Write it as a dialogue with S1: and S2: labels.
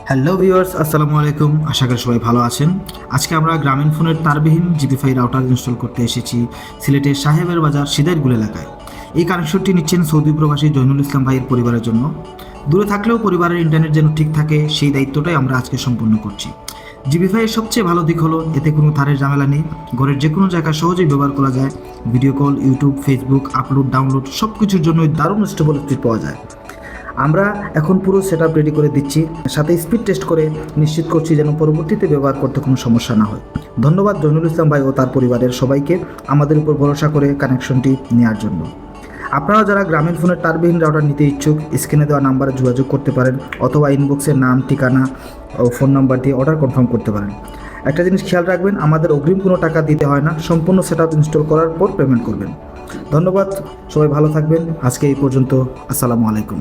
S1: Hello viewers, আসসালামু আলাইকুম। আশা করি সবাই ভালো আছেন। আজকে আমরা গ্রামীণ ফোনের তারবিহীন জিপিফাই রাউটার ইনস্টল করতে এসেছি সিলেটের সাহেবের বাজার সিদাইরগুল এলাকায়। এই কানেকশনটি নিচ্ছেন সৌদি প্রবাসী জৈনুল ইসলাম ভাইয়ের পরিবারের জন্য। দূরে থাকলেও পরিবারের ইন্টারনেট যেন ঠিক থাকে সেই দায়িত্বটাই আমরা আজকে সম্পূর্ণ করছি। জিপিফাইয়ের সবচেয়ে ভালো দিক হলো এতে কোনো তারের ঝামেলা নেই। ঘরের যে কোনো জায়গায় সহজেই ব্যবহার করা যায়। Video call, YouTube, Facebook, upload, download সব কিছুর জন্যই দারুণ স্টেবল স্পিড পাওয়া যায়। আমরা এখন পুরো সেটআপ রেডি করে দিচ্ছি, সাথে স্পিড টেস্ট করে নিশ্চিত করছি যেন পরবর্তীতে ব্যবহার করতে কোনো সমস্যা না হয়। ধন্যবাদ জৈনুল ইসলাম ভাই ও তার পরিবারের সবাইকে আমাদের উপর ভরসা করে কানেকশনটি নেওয়ার জন্য। আপনারা যারা গ্রামীণ ফোনের তারবিহীন রাউটার নিতে ইচ্ছুক, স্ক্রিনে দেওয়া নাম্বারে যোগাযোগ করতে পারেন অথবা ইনবক্সের নাম, ঠিকানা ও ফোন নাম্বার দিয়ে অর্ডার কনফার্ম করতে পারেন। একটা জিনিস খেয়াল রাখবেন, আমাদের অগ্রিম কোনো টাকা দিতে হয় না, সম্পূর্ণ সেটআপ ইনস্টল করার পর পেমেন্ট করবেন। ধন্যবাদ, সবাই ভালো থাকবেন। আজকে এই পর্যন্ত। আসসালামু আলাইকুম।